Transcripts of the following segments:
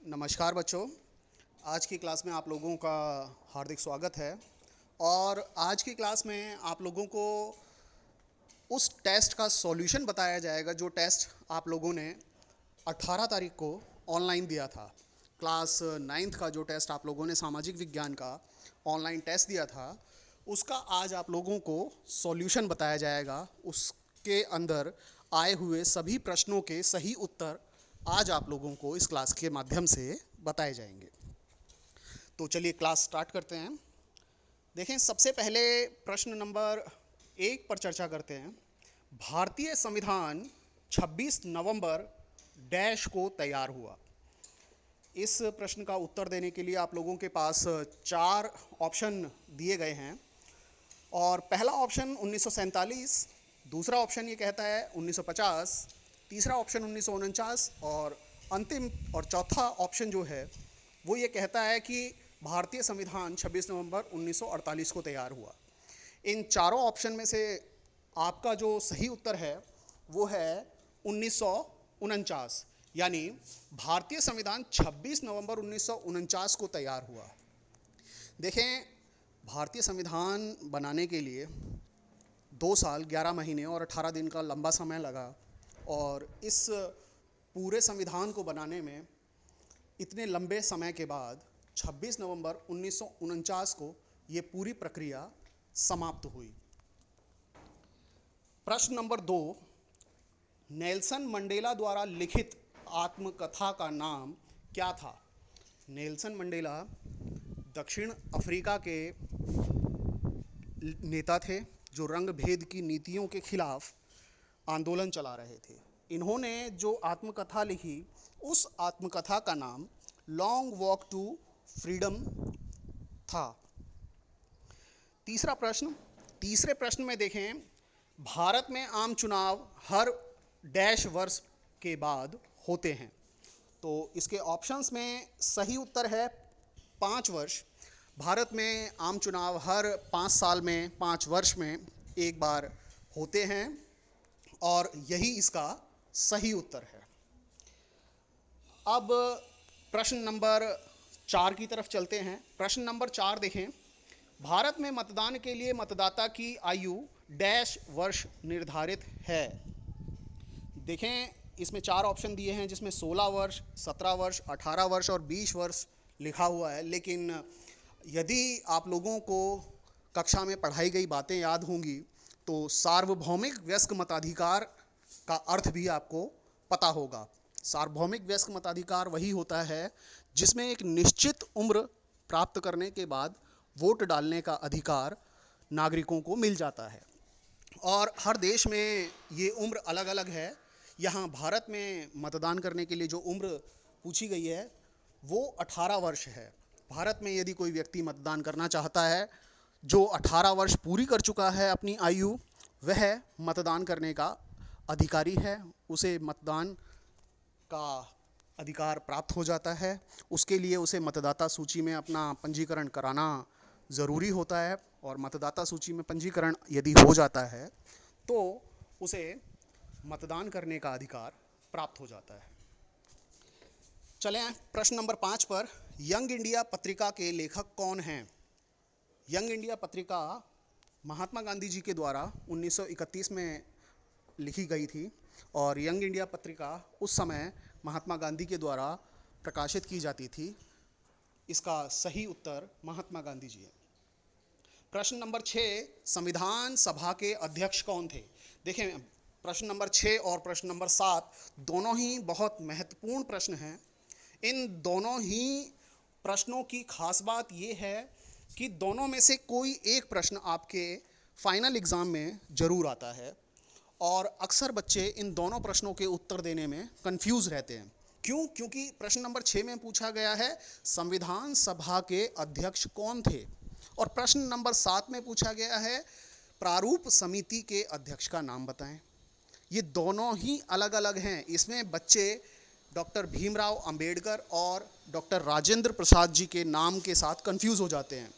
नमस्कार बच्चों। आज की क्लास में आप लोगों का हार्दिक स्वागत है। और आज की क्लास में आप लोगों को उस टेस्ट का सॉल्यूशन बताया जाएगा जो टेस्ट आप लोगों ने 18 तारीख को ऑनलाइन दिया था। क्लास 9th का जो टेस्ट आप लोगों ने सामाजिक विज्ञान का ऑनलाइन टेस्ट दिया था, उसका आज आप लोगों को सॉल्यूशन बताया जाएगा। उसके अंदर आए हुए सभी प्रश्नों के सही उत्तर आज आप लोगों को इस क्लास के माध्यम से बताए जाएंगे। तो चलिए क्लास स्टार्ट करते हैं। देखें, सबसे पहले प्रश्न नंबर 1 पर चर्चा करते हैं। भारतीय संविधान 26 नवंबर डैश को तैयार हुआ। इस प्रश्न का उत्तर देने के लिए आप लोगों के पास 4 ऑप्शन दिए गए हैं। और पहला ऑप्शन 1947, दूसरा ऑप्शन ये कहता है 1950, तीसरा ऑप्शन 1949 और अंतिम और चौथा ऑप्शन जो है वो ये कहता है कि भारतीय संविधान 26 नवंबर 1948 को तैयार हुआ। इन चारों ऑप्शन में से आपका जो सही उत्तर है वो है 1949, यानी भारतीय संविधान 26 नवंबर 1949 को तैयार हुआ। देखें, भारतीय संविधान बनाने के लिए 2 साल 11 महीने और 18 दिन का लंबा समय लगा। और इस पूरे संविधान को बनाने में इतने लंबे समय के बाद 26 नवंबर 1949 को ये पूरी प्रक्रिया समाप्त हुई। प्रश्न नंबर 2, नेल्सन मंडेला द्वारा लिखित आत्मकथा का नाम क्या था? नेल्सन मंडेला दक्षिण अफ्रीका के नेता थे जो रंग भेद की नीतियों के खिलाफ आंदोलन चला रहे थे। इन्होंने जो आत्मकथा लिखी, उस आत्मकथा का नाम लॉन्ग वॉक टू फ्रीडम था। तीसरे प्रश्न में देखें, भारत में आम चुनाव हर डैश वर्ष के बाद होते हैं। तो इसके ऑप्शंस में सही उत्तर है 5 वर्ष। भारत में आम चुनाव हर 5 साल में, 5 वर्ष में एक बार होते हैं और यही इसका सही उत्तर है। अब प्रश्न नंबर 4 की तरफ चलते हैं। प्रश्न नंबर 4 देखें, भारत में मतदान के लिए मतदाता की आयु डैश वर्ष निर्धारित है। देखें, इसमें 4 ऑप्शन दिए हैं जिसमें 16 वर्ष, 17 वर्ष, 18 वर्ष और 20 वर्ष लिखा हुआ है। लेकिन यदि आप लोगों को कक्षा में पढ़ाई गई बातें याद होंगी तो सार्वभौमिक वयस्क मताधिकार का अर्थ भी आपको पता होगा। सार्वभौमिक वयस्क मताधिकार वही होता है जिसमें एक निश्चित उम्र प्राप्त करने के बाद वोट डालने का अधिकार नागरिकों को मिल जाता है। और हर देश में ये उम्र अलग अलग है। यहाँ भारत में मतदान करने के लिए जो उम्र पूछी गई है वो 18 वर्ष है। भारत में यदि कोई व्यक्ति मतदान करना चाहता है, जो 18 वर्ष पूरी कर चुका है अपनी आयु, वह मतदान करने का अधिकारी है। उसे मतदान का अधिकार प्राप्त हो जाता है। उसके लिए उसे मतदाता सूची में अपना पंजीकरण कराना ज़रूरी होता है। और मतदाता सूची में पंजीकरण यदि हो जाता है तो उसे मतदान करने का अधिकार प्राप्त हो जाता है। चलें प्रश्न नंबर 5 पर। यंग इंडिया पत्रिका के लेखक कौन हैं? यंग इंडिया पत्रिका महात्मा गांधी जी के द्वारा 1931 में लिखी गई थी। और यंग इंडिया पत्रिका उस समय महात्मा गांधी के द्वारा प्रकाशित की जाती थी। इसका सही उत्तर महात्मा गांधी जी है। प्रश्न नंबर 6, संविधान सभा के अध्यक्ष कौन थे? देखें, प्रश्न नंबर 6 और प्रश्न नंबर 7 दोनों ही बहुत महत्वपूर्ण प्रश्न हैं। इन दोनों ही प्रश्नों की खास बात ये है कि दोनों में से कोई एक प्रश्न आपके फाइनल एग्ज़ाम में ज़रूर आता है। और अक्सर बच्चे इन दोनों प्रश्नों के उत्तर देने में कंफ्यूज रहते हैं। क्यों? क्योंकि प्रश्न नंबर 6 में पूछा गया है संविधान सभा के अध्यक्ष कौन थे, और प्रश्न नंबर 7 में पूछा गया है प्रारूप समिति के अध्यक्ष का नाम बताएं। ये दोनों ही अलग अलग हैं। इसमें बच्चे डॉक्टर भीमराव अंबेडकर और डॉक्टर राजेंद्र प्रसाद जी के नाम के साथ कंफ्यूज हो जाते हैं।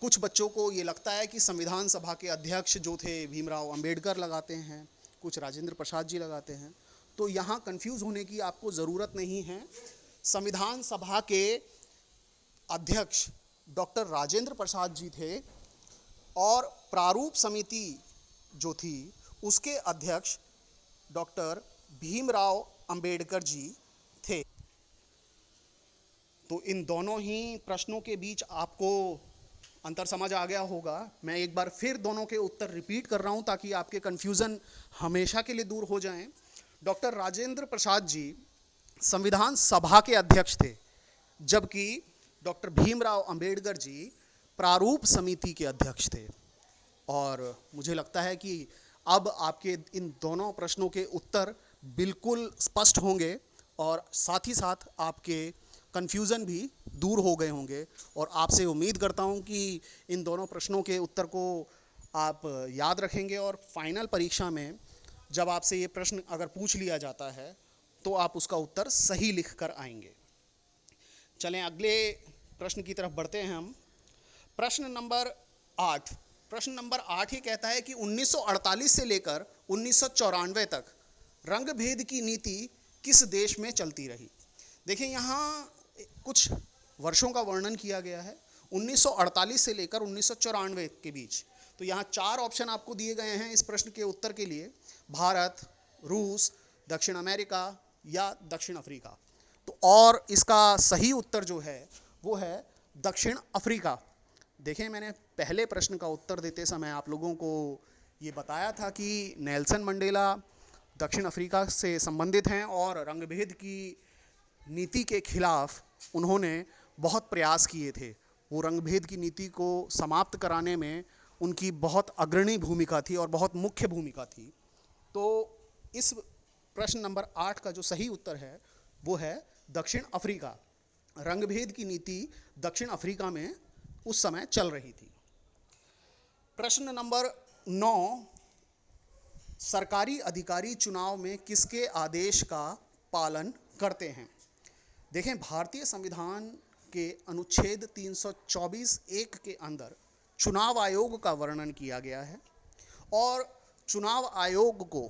कुछ बच्चों को ये लगता है कि संविधान सभा के अध्यक्ष जो थे भीमराव अंबेडकर लगाते हैं, कुछ राजेंद्र प्रसाद जी लगाते हैं। तो यहाँ कंफ्यूज होने की आपको ज़रूरत नहीं है। संविधान सभा के अध्यक्ष डॉक्टर राजेंद्र प्रसाद जी थे और प्रारूप समिति जो थी उसके अध्यक्ष डॉक्टर भीमराव अंबेडकर जी थे। तो इन दोनों ही प्रश्नों के बीच आपको अंतर समझ आ गया होगा। मैं एक बार फिर दोनों के उत्तर रिपीट कर रहा हूं ताकि आपके कन्फ्यूज़न हमेशा के लिए दूर हो जाएं। डॉक्टर राजेंद्र प्रसाद जी संविधान सभा के अध्यक्ष थे, जबकि डॉक्टर भीमराव अंबेडकर जी प्रारूप समिति के अध्यक्ष थे। और मुझे लगता है कि अब आपके इन दोनों प्रश्नों के उत्तर बिल्कुल स्पष्ट होंगे और साथ ही साथ आपके कन्फ्यूज़न भी दूर हो गए होंगे। और आपसे उम्मीद करता हूं कि इन दोनों प्रश्नों के उत्तर को आप याद रखेंगे और फाइनल परीक्षा में जब आपसे ये प्रश्न अगर पूछ लिया जाता है तो आप उसका उत्तर सही लिख कर आएंगे। चलें अगले प्रश्न की तरफ बढ़ते हैं हम। प्रश्न नंबर 8। प्रश्न नंबर 8 ये कहता है कि 1948 से लेकर 1994 तक रंग भेद की नीति किस देश में चलती रही। देखिए यहाँ कुछ वर्षों का वर्णन किया गया है 1948 से लेकर 1994 के बीच। तो यहाँ 4 ऑप्शन आपको दिए गए हैं इस प्रश्न के उत्तर के लिए: भारत, रूस, दक्षिण अमेरिका या दक्षिण अफ्रीका। तो और इसका सही उत्तर जो है वो है दक्षिण अफ्रीका। देखें, मैंने पहले प्रश्न का उत्तर देते समय आप लोगों को ये बताया था कि नेल्सन मंडेला दक्षिण अफ्रीका से संबंधित हैं और रंगभेद की नीति के खिलाफ उन्होंने बहुत प्रयास किए थे। वो रंगभेद की नीति को समाप्त कराने में उनकी बहुत अग्रणी भूमिका थी और बहुत मुख्य भूमिका थी। तो इस प्रश्न नंबर 8 का जो सही उत्तर है वो है दक्षिण अफ्रीका। रंगभेद की नीति दक्षिण अफ्रीका में उस समय चल रही थी। प्रश्न नंबर 9। सरकारी अधिकारी चुनाव में किसके आदेश का पालन करते हैं। देखें, भारतीय संविधान के अनुच्छेद 324(1) के अंदर चुनाव आयोग का वर्णन किया गया है और चुनाव आयोग को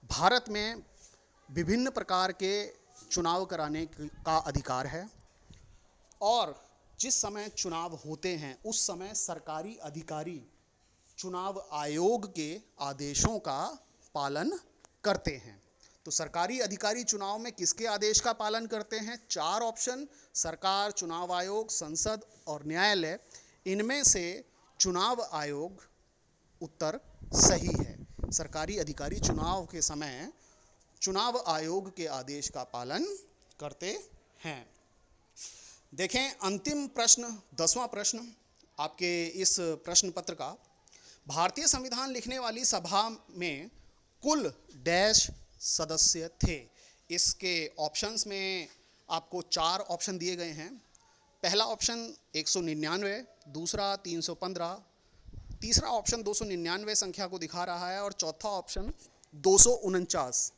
भारत में विभिन्न प्रकार के चुनाव कराने का अधिकार है और जिस समय चुनाव होते हैं उस समय सरकारी अधिकारी चुनाव आयोग के आदेशों का पालन करते हैं। तो सरकारी अधिकारी चुनाव में किसके आदेश का पालन करते हैं? 4 ऑप्शन: सरकार, चुनाव आयोग, संसद और न्यायालय। इनमें से चुनाव आयोग उत्तर सही है। सरकारी अधिकारी चुनाव के समय चुनाव आयोग के आदेश का पालन करते हैं। देखें अंतिम प्रश्न, 10वां प्रश्न आपके इस प्रश्न पत्र का। भारतीय संविधान लिखने वाली सभा में कुल डैश सदस्य थे। इसके ऑप्शंस में आपको 4 ऑप्शन दिए गए हैं। पहला ऑप्शन 199, दूसरा 315, तीसरा ऑप्शन 299 संख्या को दिखा रहा है और चौथा ऑप्शन 249।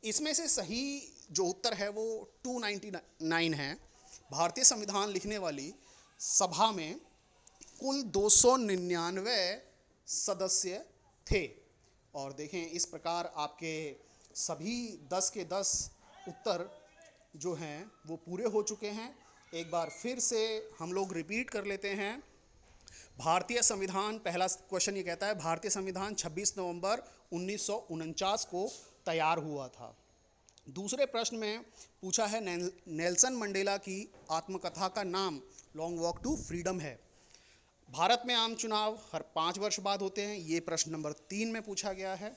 इसमें से सही जो उत्तर है वो 299 है। भारतीय संविधान लिखने वाली सभा में कुल 299 सदस्य थे। और देखें इस प्रकार आपके सभी 10 के 10 उत्तर जो हैं वो पूरे हो चुके हैं। एक बार फिर से हम लोग रिपीट कर लेते हैं। भारतीय संविधान, पहला क्वेश्चन ये कहता है भारतीय संविधान 26 नवंबर 1949 को तैयार हुआ था। दूसरे प्रश्न में पूछा है नेल्सन मंडेला की आत्मकथा का नाम लॉन्ग वॉक टू फ्रीडम है। भारत में आम चुनाव हर 5 वर्ष बाद होते हैं, ये प्रश्न नंबर 3 में पूछा गया है।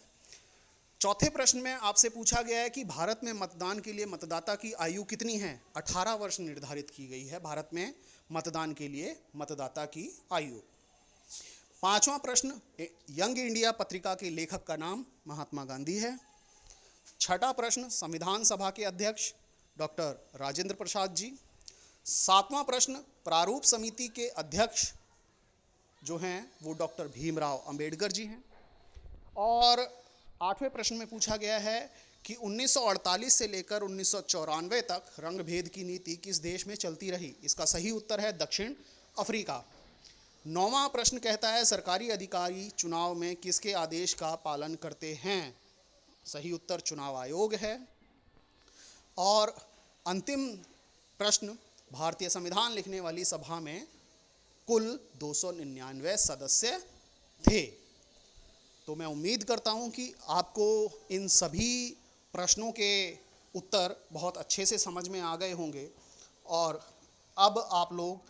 चौथे प्रश्न में आपसे पूछा गया है कि भारत में मतदान के लिए मतदाता की आयु कितनी है। 18 वर्ष निर्धारित की गई है भारत में मतदान के लिए मतदाता की आयु। 5वां प्रश्न, यंग इंडिया पत्रिका के लेखक का नाम महात्मा गांधी है। 6ठा प्रश्न, संविधान सभा के अध्यक्ष डॉक्टर राजेंद्र प्रसाद जी। 7वां प्रश्न, प्रारूप समिति के अध्यक्ष जो हैं वो डॉक्टर भीमराव अंबेडकर जी हैं। और 8वें प्रश्न में पूछा गया है कि 1948 से लेकर 1994 तक रंगभेद की नीति किस देश में चलती रही। इसका सही उत्तर है दक्षिण अफ्रीका। 9वां प्रश्न कहता है सरकारी अधिकारी चुनाव में किसके आदेश का पालन करते हैं। सही उत्तर चुनाव आयोग है। और अंतिम प्रश्न, भारतीय संविधान लिखने वाली सभा में कुल 299 सदस्य थे। तो मैं उम्मीद करता हूं कि आपको इन सभी प्रश्नों के उत्तर बहुत अच्छे से समझ में आ गए होंगे। और अब आप लोग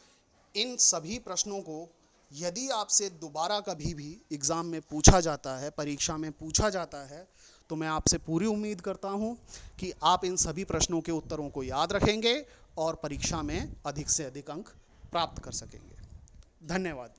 इन सभी प्रश्नों को, यदि आपसे दोबारा कभी भी एग्ज़ाम में पूछा जाता है, परीक्षा में पूछा जाता है, तो मैं आपसे पूरी उम्मीद करता हूं कि आप इन सभी प्रश्नों के उत्तरों को याद रखेंगे और परीक्षा में अधिक से अधिक अंक प्राप्त कर सकेंगे। धन्यवाद।